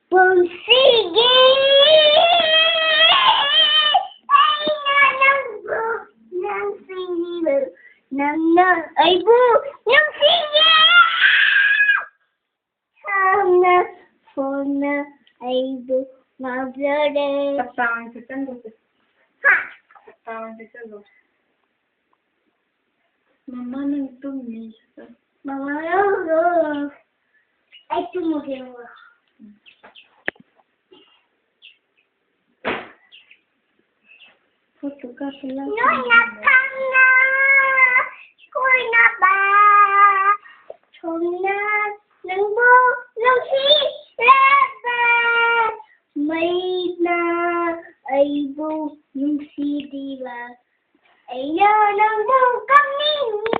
Pugsige! Ay, nanangbo ng singilo. Ay, bu! Yung sige! Sana, fona, ay, bu, mablore. Taptangan si Sandro. Ha! Taptangan si Sandro. Mama nang tumis. Mga lolo. Ay, tumugin mo. Foto ka sila. Nuna ka na! Kuna ba? Tuna ng bulong silaba. May na ay bu yung si diba. Ay na ng bukang ninyo.